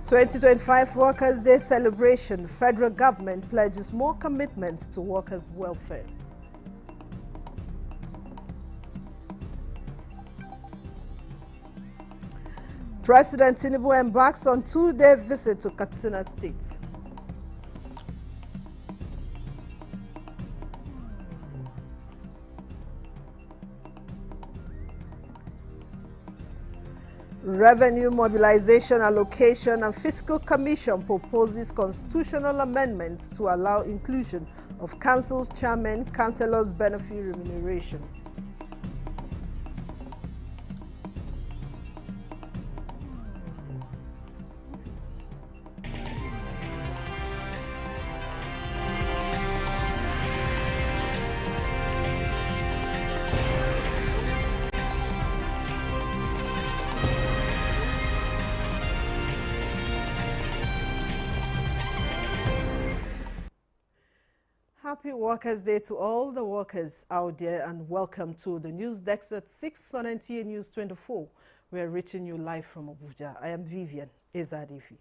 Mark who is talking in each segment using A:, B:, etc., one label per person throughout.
A: 2025 Workers' Day celebration. Federal government pledges more commitments to workers' welfare. President Tinubu embarks on two-day visit to Katsina State. Revenue Mobilization Allocation and Fiscal Commission proposes constitutional amendments to allow inclusion of council chairmen, councillors' benefit remuneration. Happy Workers' Day to all the workers out there, and welcome to the news desk at 6 on NTA News 24. We are reaching you live from Abuja. I am Vivian Ezadifi.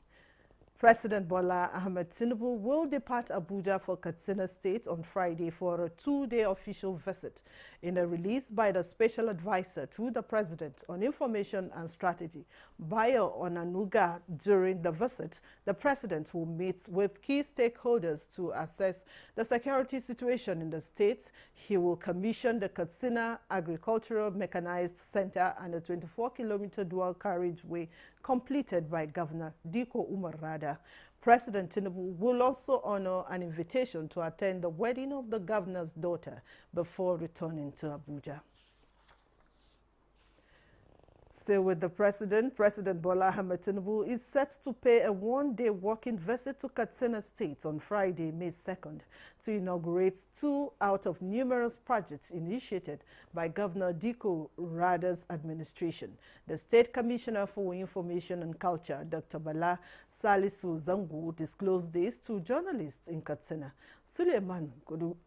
A: President Bola Ahmed Tinubu will depart Abuja for Katsina State on Friday for a two-day official visit. In a release by the Special Advisor to the President on Information and Strategy, Bayo Onanuga, during the visit, the President will meet with key stakeholders to assess the security situation in the state. He will commission the Katsina Agricultural Mechanized Center and a 24-kilometer dual carriageway completed by Governor Diko Umar Rada. President Tinubu will also honor an invitation to attend the wedding of the governor's daughter before returning to Abuja. Still with the President, President Bola Ahmed Tinubu is set to pay a one-day walking visit to Katsina State on Friday, May 2nd, to inaugurate two out of numerous projects initiated by Governor Diko Rada's administration. The State Commissioner for Information and Culture, Dr. Bala Salisu Zangu, disclosed this to journalists in Katsina. Suleiman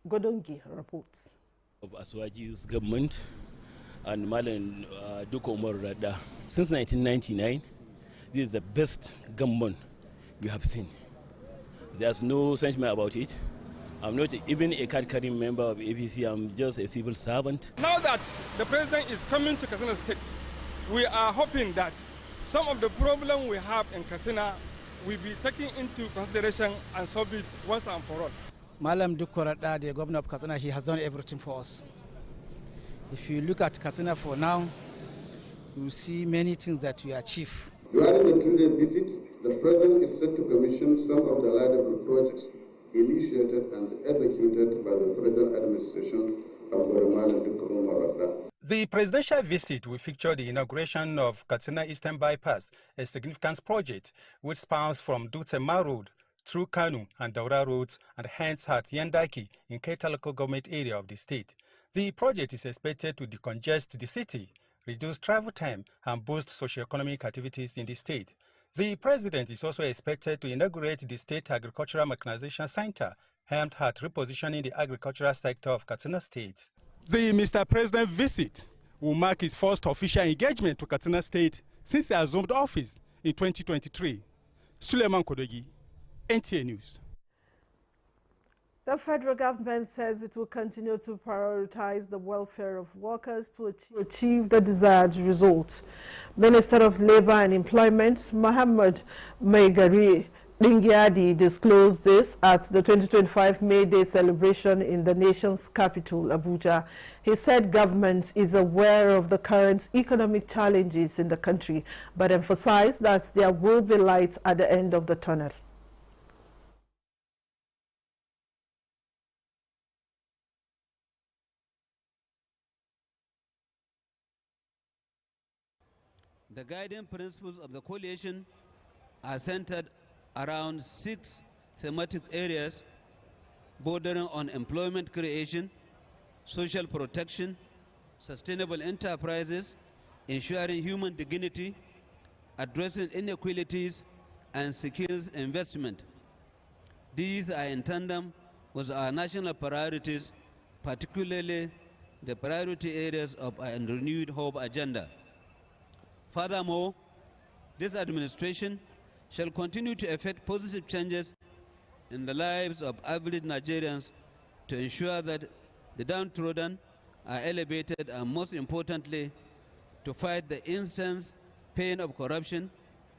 A: Godongi reports.
B: Of Aswaji's government and Malan Diko Umar Rada. Since 1999, this is the best government we have seen. There's no sentiment about it. I'm not even a card-carrying member of APC. I'm just a civil servant.
C: Now that the president is coming to Katsina State, we are hoping that some of the problem we have in Katsina will be taken into consideration and solved it once and for all.
D: Malam Diko Rada, the governor of Katsina, he has done everything for us. If you look at Katsina for now, you will see many things that we achieve.
E: During the two-day visit, the President is set to commission some of the laudable projects initiated and executed by the present administration of Malam Diko Umar Rada.
C: The presidential visit will feature the inauguration of Katsina Eastern Bypass, a significant project which spans from Dutema Road through Kanu and Daura roads and hence at Yandaki in Keta local government area of the state. The project is expected to decongest the city, reduce travel time, and boost socio-economic activities in the state. The president is also expected to inaugurate the State Agricultural Mechanization Center, aimed at repositioning the agricultural sector of Katsina State. The Mr. President visit will mark his first official engagement to Katsina State since he assumed office in 2023. Suleiman Kodogi, NTA News.
A: The federal government says it will continue to prioritize the welfare of workers to achieve the desired result. Minister of Labor and Employment, Mohammed Maigari Dingyadi, disclosed this at the 2025 May Day celebration in the nation's capital, Abuja. He said government is aware of the current economic challenges in the country, but emphasized that there will be light at the end of the tunnel.
F: The guiding principles of the coalition are centered around 6 thematic areas bordering on employment creation, social protection, sustainable enterprises, ensuring human dignity, addressing inequalities, and skills investment. These are in tandem with our national priorities, particularly the priority areas of our renewed hope agenda. Furthermore, this administration shall continue to effect positive changes in the lives of average Nigerians to ensure that the downtrodden are elevated, and most importantly, to fight the intense pain of corruption,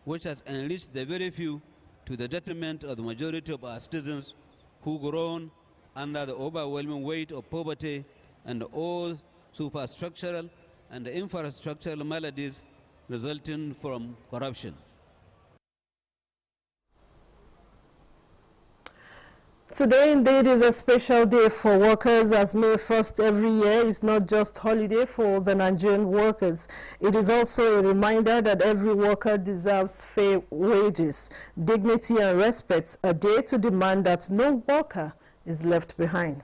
F: which has enriched the very few to the detriment of the majority of our citizens who groan under the overwhelming weight of poverty and all superstructural and infrastructural maladies resulting from corruption.
A: Today indeed is a special day for workers, as May 1st every year is not just holiday for the Nigerian workers. It is also a reminder that every worker deserves fair wages, dignity and respect, a day to demand that no worker is left behind.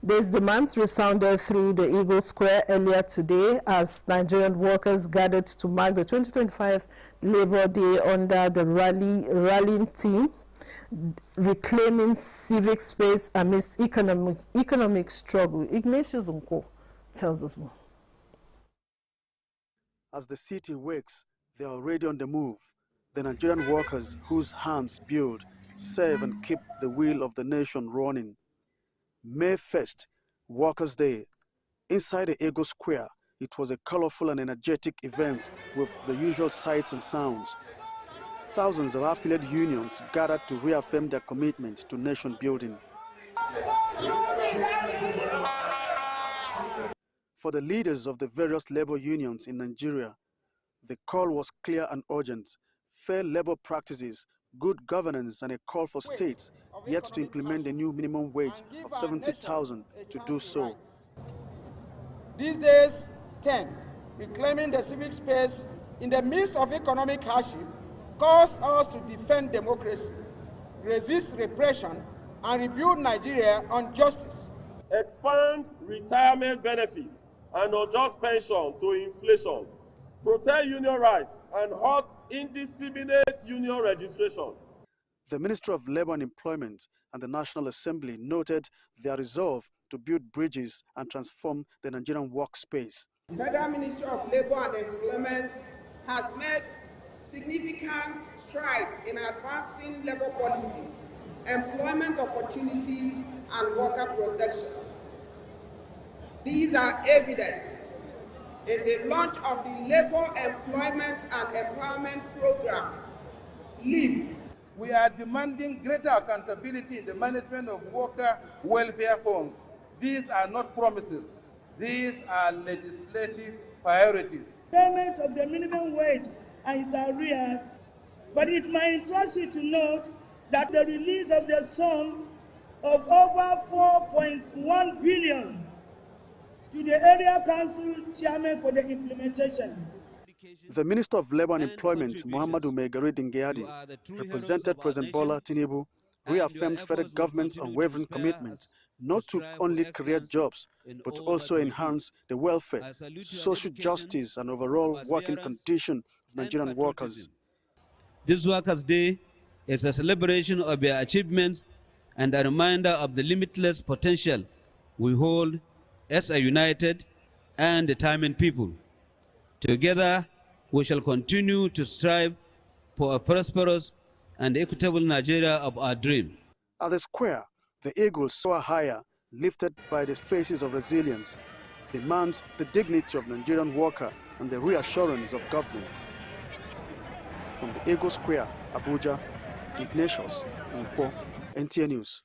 A: These demands resounded through the Eagle Square earlier today as Nigerian workers gathered to mark the 2025 Labor Day under the rallying theme, reclaiming civic space amidst economic struggle. Ignatius Unko tells us more.
G: As the city wakes, they are already on the move. The Nigerian workers whose hands build, serve and keep the wheel of the nation running. May 1st, Workers' Day. Inside the Eagle Square, it was a colorful and energetic event with the usual sights and sounds. Thousands of affiliate unions gathered to reaffirm their commitment to nation building. For the leaders of the various labor unions in Nigeria, the call was clear and urgent: fair labor practices, good governance, and a call for states yet to implement the new minimum wage of 70,000 to do so.
H: These days, 10, reclaiming the civic space in the midst of economic hardship calls us to defend democracy, resist repression, and rebuild Nigeria on justice.
I: Expand retirement benefit and unjust pension to inflation. Protect union rights and halt indiscriminate union registration.
G: The Ministry of Labor and Employment and the National Assembly noted their resolve to build bridges and transform the Nigerian workspace.
H: The Federal Ministry of Labor and Employment has made significant strides in advancing labor policies, employment opportunities, and worker protection. These are evident in the launch of the Labor Employment and Empowerment Program, LEAP. We are demanding greater accountability in the management of worker welfare funds. These are not promises. These are legislative priorities.
J: Payment of the minimum wage and its arrears, but it might interest you to note that the release of the sum of over 4.1 billion to the area council chairman for the implementation.
G: The Minister of Labor and Employment, Muhammadu Megari Dingyadi, represented President Bola Tinubu, reaffirmed federal government's unwavering commitment not to only create jobs, but also enhance the welfare, social justice, and overall working condition of Nigerian workers.
F: This Workers' Day is a celebration of their achievements and a reminder of the limitless potential we hold as a united and determined people. Together, we shall continue to strive for a prosperous and equitable Nigeria of our dream.
G: At the square, the eagles soar higher, lifted by the faces of resilience, demands the dignity of Nigerian worker and the reassurance of government. From the Eagle Square, Abuja, Ignatius Nkwo, NTA News.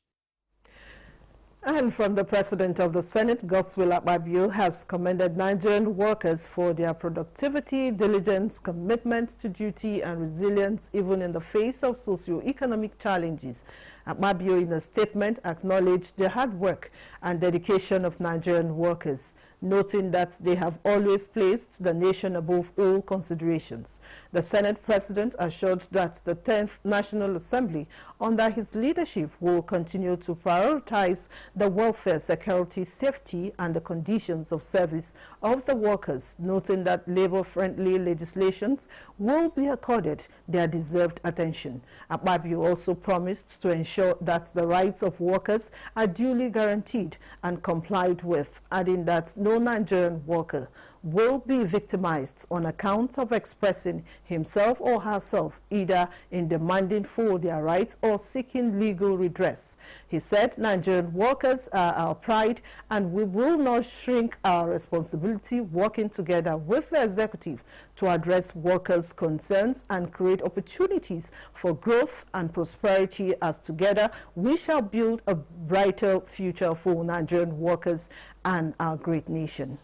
A: And from the President of the Senate, Godswill Akpabio, has commended Nigerian workers for their productivity, diligence, commitment to duty, and resilience even in the face of socio-economic challenges. Akpabio, in a statement, acknowledged the hard work and dedication of Nigerian workers, noting that they have always placed the nation above all considerations. The Senate President assured that the 10th National Assembly, under his leadership, will continue to prioritize the welfare, security, safety, and the conditions of service of the workers, noting that labor-friendly legislations will be accorded their deserved attention. Akpabio also promised to ensure that the rights of workers are duly guaranteed and complied with, adding that no Nigerian worker will be victimized on account of expressing himself or herself, either in demanding for their rights or seeking legal redress. He said Nigerian workers are our pride and we will not shrink our responsibility, working together with the executive to address workers' concerns and create opportunities for growth and prosperity, as together we shall build a brighter future for Nigerian workers and our great nation.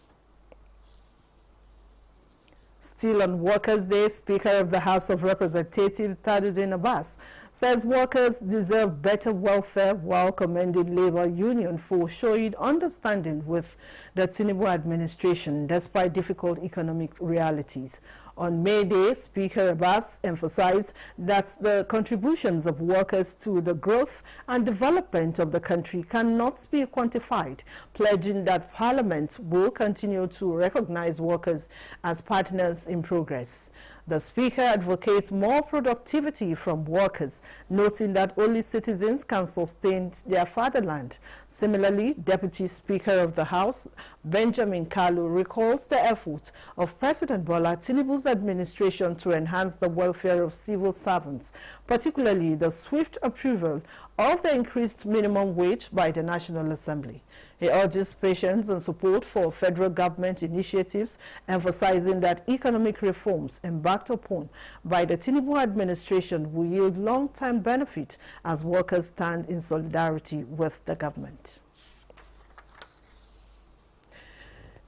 A: Still on Workers' Day, Speaker of the House of Representatives Tajuddin Abbas says workers deserve better welfare, while commending Labour Union for showing understanding with the Tinubu administration despite difficult economic realities. On May Day, Speaker Abbas emphasized that the contributions of workers to the growth and development of the country cannot be quantified, pledging that Parliament will continue to recognize workers as partners in progress. The Speaker advocates more productivity from workers, noting that only citizens can sustain their fatherland. Similarly, Deputy Speaker of the House, Benjamin Kalu, recalls the effort of President Bola Tinubu's administration to enhance the welfare of civil servants, particularly the swift approval of the increased minimum wage by the National Assembly. He urges patience and support for federal government initiatives, emphasizing that economic reforms embarked upon by the Tinubu administration will yield long-term benefit as workers stand in solidarity with the government.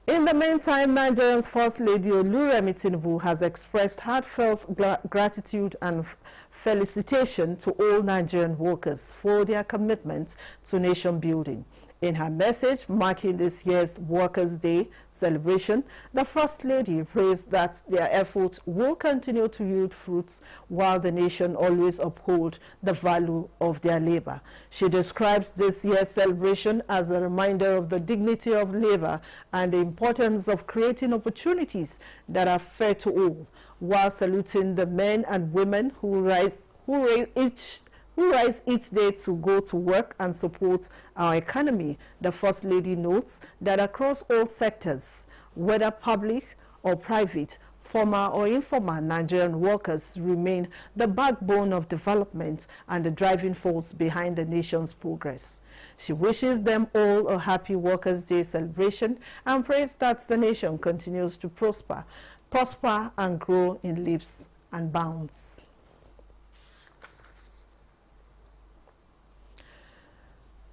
A: In the meantime, Nigeria's First Lady Oluremi Tinubu has expressed heartfelt gratitude and felicitation to all Nigerian workers for their commitment to nation building. In her message marking this year's Workers' Day celebration, the First Lady praised that their efforts will continue to yield fruits while the nation always upholds the value of their labor. She describes this year's celebration as a reminder of the dignity of labor and the importance of creating opportunities that are fair to all, while saluting the men and women who rise each day to go to work and support our economy. The First Lady notes that across all sectors, whether public or private, formal or informal, Nigerian workers remain the backbone of development and the driving force behind the nation's progress. She wishes them all a happy Workers' Day celebration and prays that the nation continues to prosper and grow in leaps and bounds.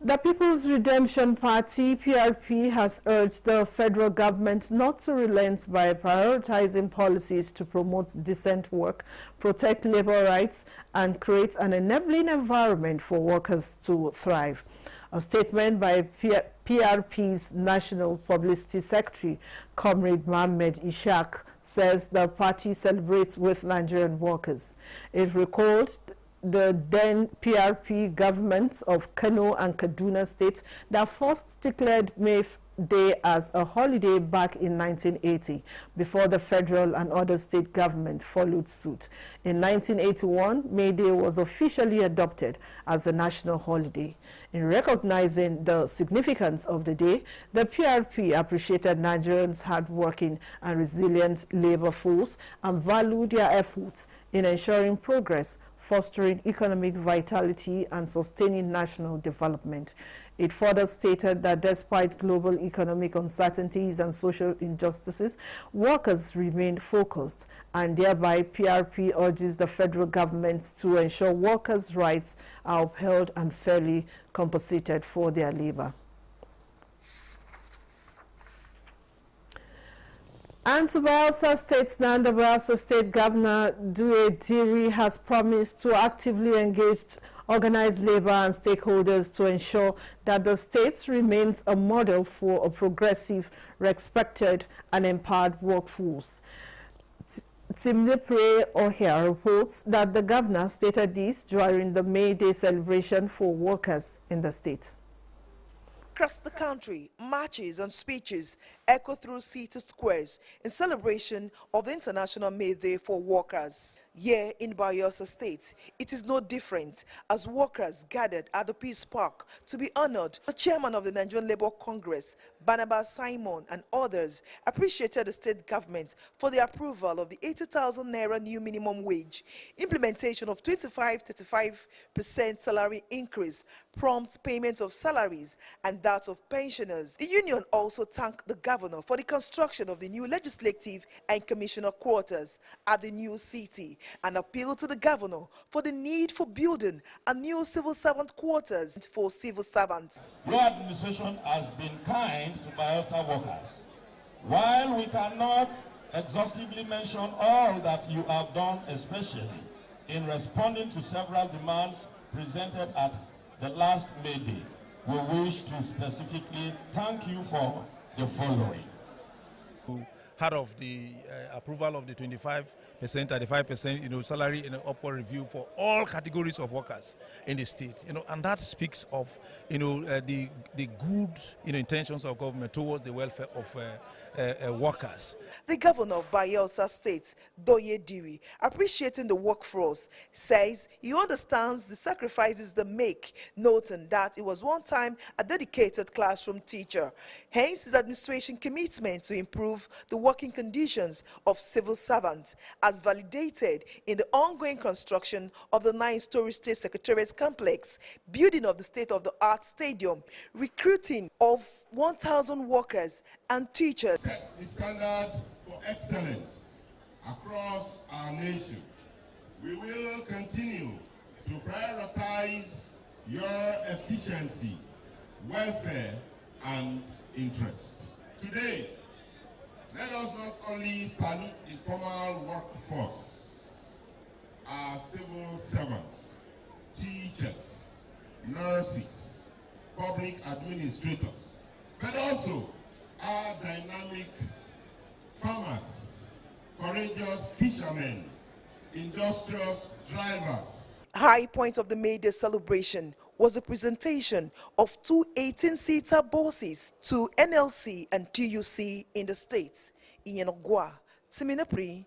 A: The People's Redemption Party, PRP, has urged the federal government not to relent by prioritizing policies to promote decent work, protect labor rights, and create an enabling environment for workers to thrive. A statement by PRP's National Publicity Secretary, Comrade Mohammed Ishaq, says the party celebrates with Nigerian workers. It recalled the then PRP governments of Kano and Kaduna states that first declared May Day as a holiday back in 1980, before the federal and other state governments followed suit. In 1981, May Day was officially adopted as a national holiday. In recognizing the significance of the day, the PRP appreciated Nigerians' hard-working and resilient labor force and valued their efforts in ensuring progress, fostering economic vitality, and sustaining national development. It further stated that despite global economic uncertainties and social injustices, workers remained focused, and thereby PRP urges the federal government to ensure workers' rights are upheld and fairly compensated for their labor. And to Bayelsa State now, the Bayelsa State Governor Due Diri has promised to actively engage organized labor and stakeholders to ensure that the state remains a model for a progressive, respected, and empowered workforce. Timnipre Ohia reports that the governor stated this during the May Day celebration for workers in the state.
K: Across the country, marches and speeches echo through city squares in celebration of the International May Day for Workers. Here in Bayelsa State, it is no different as workers gathered at the Peace Park to be honored. The chairman of the Nigerian Labour Congress, Barnabas Simon, and others appreciated the state government for the approval of the 80,000 naira new minimum wage, implementation of 35% salary increase, prompt payment of salaries, and that of pensioners. The union also thanked the governor for the construction of the new legislative and commissioner quarters at the new city, and appealed to the governor for the need for building a new civil servant quarters for civil servants.
L: Your administration has been kind to Bayelsa workers. While we cannot exhaustively mention all that you have done, especially in responding to several demands presented at the last May Day, we wish to specifically thank you for the following.
M: Part of the approval of the 25%, 35%, salary in an upward review for all categories of workers in the state, and that speaks of, the good, intentions of government towards the welfare of workers.
K: The governor of Bayelsa State, Doye Diri, appreciating the workforce, says he understands the sacrifices they make, noting that he was one time a dedicated classroom teacher. Hence his administration commitment to improve the working conditions of civil servants, as validated in the ongoing construction of the 9-story State Secretariat complex, building of the state-of-the-art stadium, recruiting of 1,000 workers and teachers.
L: Set the standard for excellence across our nation. We will continue to prioritize your efficiency, welfare, and interests. Today, let us not only salute the formal workforce, our civil servants, teachers, nurses, public administrators, but also our dynamic farmers, courageous fishermen, industrious drivers.
K: High point of the May Day celebration was the presentation of 2 18-seater buses to NLC and TUC in the states. Iyenogwa, Timinapri,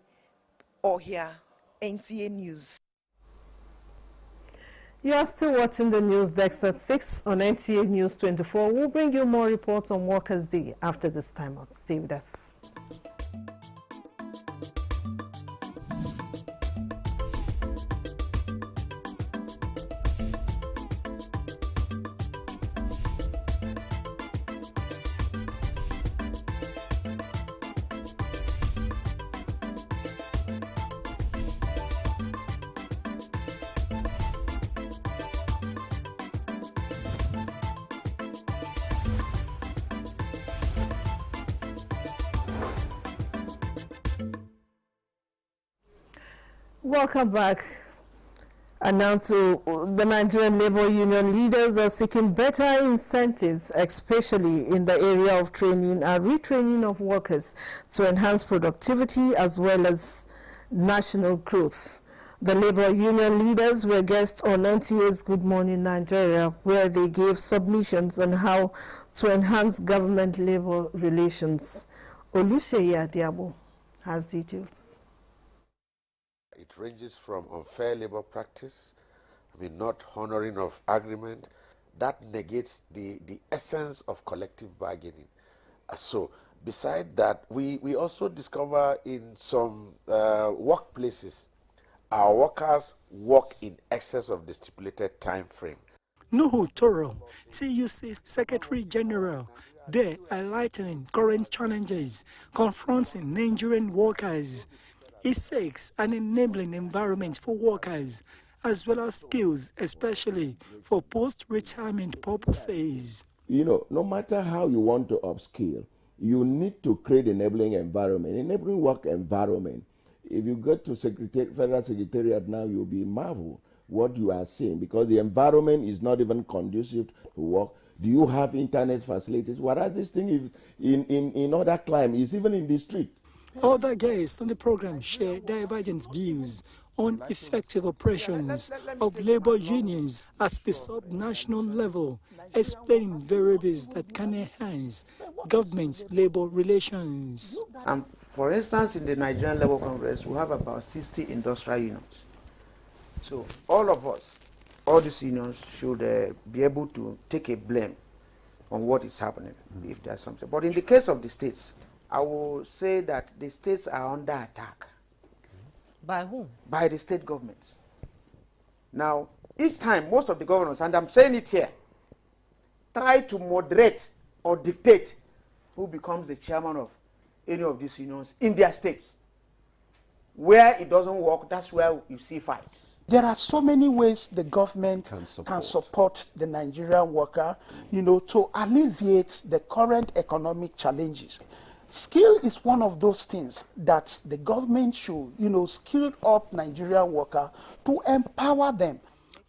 K: Ohia, NTA News.
A: You are still watching the news desk at 6 on NTA News 24. We'll bring you more reports on Workers' Day after this time out. Stay with us. Welcome back. And now to the Nigerian Labour Union leaders are seeking better incentives, especially in the area of training and retraining of workers to enhance productivity as well as national growth. The Labour Union leaders were guests on NTA's Good Morning Nigeria, where they gave submissions on how to enhance government-labor relations. Oluseyi Adiabo has details.
N: It ranges from unfair labor practice, not honoring of agreement. That negates the essence of collective bargaining. So beside that, we also discover in some workplaces, our workers work in excess of the stipulated time frame.
O: Nuhu Toro, TUC Secretary General, there highlighting current challenges confronting Nigerian workers. It seeks an enabling environment for workers, as well as skills, especially for post-retirement purposes.
P: No matter how you want to upskill, you need to create enabling environment, enabling work environment. If you go to Federal Secretariat now, you'll be marveled what you are seeing, because the environment is not even conducive to work. Do you have internet facilities? Whereas this thing is in other climes, even in the street.
O: Other guests on the program share divergent views on effective operations of labor unions at the sub-national level, explaining variables that can enhance government labor relations.
Q: I'm For instance, in the Nigerian Labour Congress, we have about 60 industrial unions. So all of us, all these unions should be able to take a blame on what is happening, if there's something. But in the case of the states, I will say that the states are under attack.
A: By whom?
Q: By the state governments. Now, each time, most of the governors, and I'm saying it here, try to moderate or dictate who becomes the chairman of any of these unions in their states. Where it doesn't work, that's where you see fight.
R: There are so many ways the government can support the Nigerian worker, to alleviate the current economic challenges. Skill is one of those things that the government should, skill up Nigerian worker to empower them.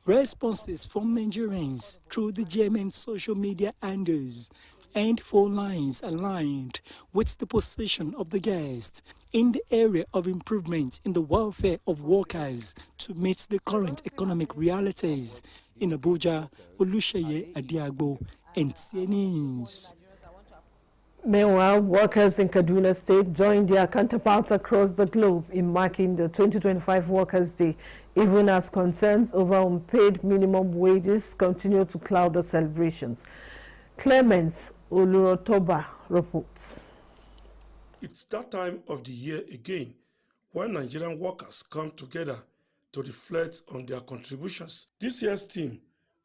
O: Responses from Nigerians through the GMN social media handles and phone lines aligned with the position of the guest in the area of improvement in the welfare of workers to meet the current economic realities. In Abuja, Olusheye Adiagbo, NTA News.
A: Meanwhile, workers in Kaduna State joined their counterparts across the globe in marking the 2025 Workers' Day, even as concerns over unpaid minimum wages continue to cloud the celebrations. Clemens Olurotoba reports.
S: It's that time of the year again when Nigerian workers come together to reflect on their contributions. This year's theme,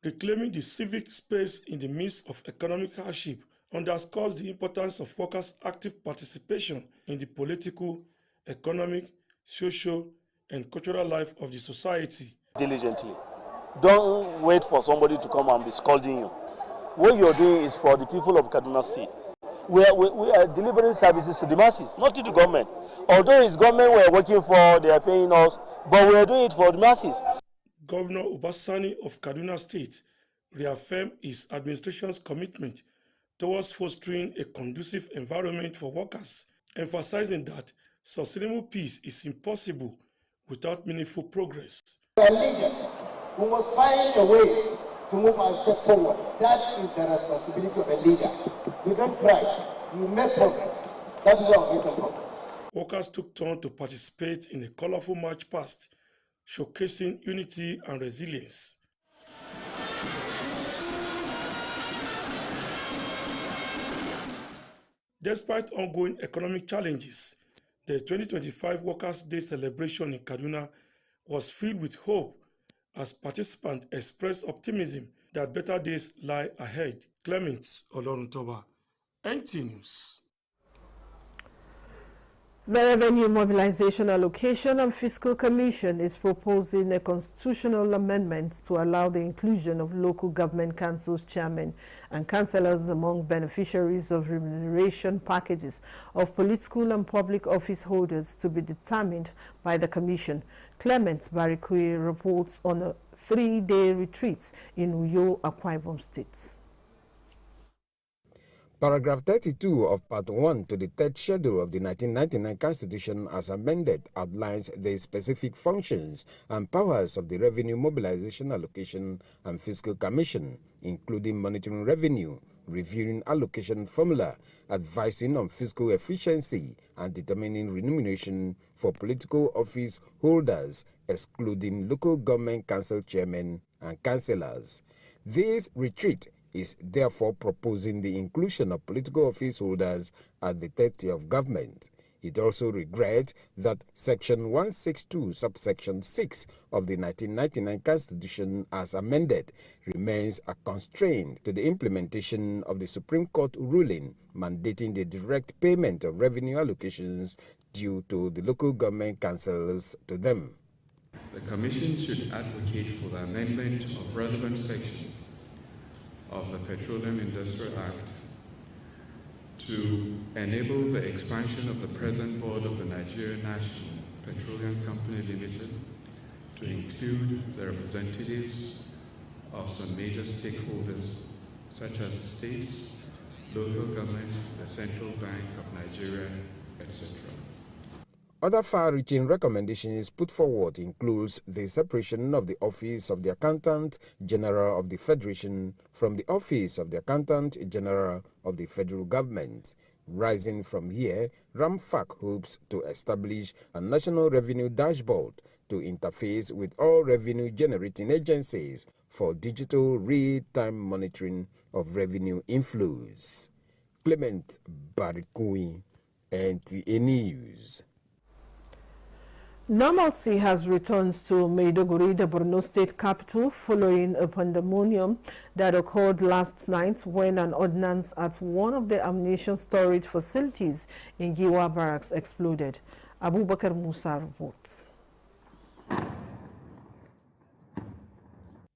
S: Reclaiming the Civic Space in the Midst of Economic Hardship, underscores the importance of workers' active participation in the political, economic, social, and cultural life of the society.
T: Diligently. Don't wait for somebody to come and be scolding you. What you're doing is for the people of Kaduna State. We are delivering services to the masses, not to the government. Although it's government we're working for, they are paying us, but we are doing it for the masses.
S: Governor Obasani of Kaduna State reaffirmed his administration's commitment towards fostering a conducive environment for workers, emphasizing that sustainable peace is impossible without meaningful progress.
U: We are leaders. We must find a way to move our step forward. That is the responsibility of a leader. You don't cry, you make progress. That is how we can progress.
S: Workers took turn to participate in a colorful march past, showcasing unity and resilience. Despite ongoing economic challenges, the 2025 Workers' Day celebration in Kaduna was filled with hope as participants expressed optimism that better days lie ahead. Clements Oloruntoba, NTA News.
A: The Revenue Mobilization Allocation and Fiscal Commission is proposing a constitutional amendment to allow the inclusion of local government councils chairmen and councillors among beneficiaries of remuneration packages of political and public office holders to be determined by the Commission. Clement Barikui reports on a 3-day retreat in Uyo, Akwa Ibom State.
V: Paragraph 32 of Part 1 to the third schedule of the 1999 Constitution as amended outlines the specific functions and powers of the Revenue Mobilization Allocation and Fiscal Commission, including monitoring revenue, reviewing allocation formula, advising on fiscal efficiency, and determining remuneration for political office holders, excluding local government council chairmen and councillors. This retreat is therefore proposing the inclusion of political office holders at the third tier of government. It also regrets that Section 162, subsection 6 of the 1999 Constitution as amended remains a constraint to the implementation of the Supreme Court ruling mandating the direct payment of revenue allocations due to the local government councils to them.
W: The Commission should advocate for the amendment of relevant sections of the Petroleum Industrial Act to enable the expansion of the present board of the Nigerian National Petroleum Company Limited to include the representatives of some major stakeholders such as states, local governments, the Central Bank of Nigeria, etc.
V: Other far-reaching recommendations put forward includes the separation of the Office of the Accountant General of the Federation from the Office of the Accountant General of the Federal Government. Rising from here, RAMFAC hopes to establish a national revenue dashboard to interface with all revenue-generating agencies for digital real-time monitoring of revenue inflows. Clement Barikui, NTA News.
A: Normalcy has returned to Maiduguri, the Borno state capital, following a pandemonium that occurred last night when an ordnance at one of the ammunition storage facilities in Giwa Barracks exploded. Abubakar Musa reports.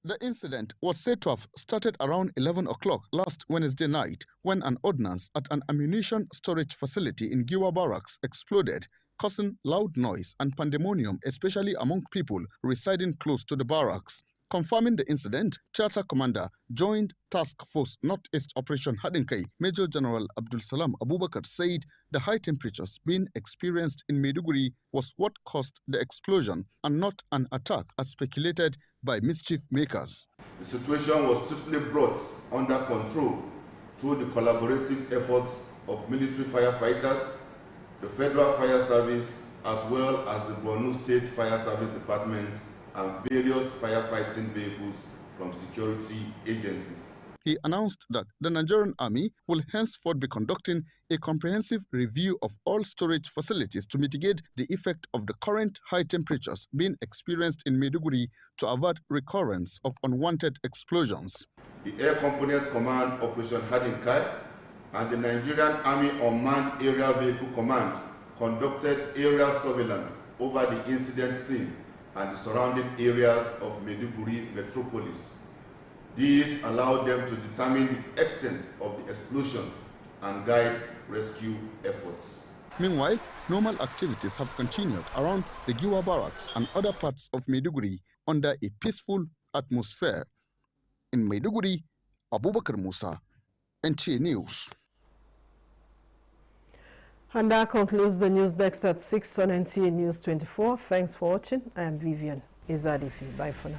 B: The incident was said to have started around 11 o'clock last Wednesday night when an ordnance at an ammunition storage facility in Giwa Barracks exploded, causing loud noise and pandemonium, especially among people residing close to the barracks. Confirming the incident, Charter Commander, Joint Task Force Northeast Operation Hadinkai, Major General Abdul Salam Abubakar said the high temperatures being experienced in Maiduguri was what caused the explosion and not an attack as speculated by mischief makers.
D: The situation was swiftly brought under control through the collaborative efforts of military firefighters, the Federal Fire Service, as well as the Borno State Fire Service Departments and various firefighting vehicles from security agencies.
B: He announced that the Nigerian Army will henceforth be conducting a comprehensive review of all storage facilities to mitigate the effect of the current high temperatures being experienced in Maiduguri to avert recurrence of unwanted explosions.
D: The Air Component Command Operation Hadinkai and the Nigerian Army Unmanned Aerial Vehicle Command conducted aerial surveillance over the incident scene and the surrounding areas of Maiduguri metropolis. These allowed them to determine the extent of the explosion and guide rescue efforts.
B: Meanwhile, normal activities have continued around the Giwa Barracks and other parts of Maiduguri under a peaceful atmosphere. In Maiduguri, Abubakar Musa, NTA News.
A: And that concludes the news desk at 6 on NTA News 24. Thanks for watching. I am Vivian Izadifi. Bye for now.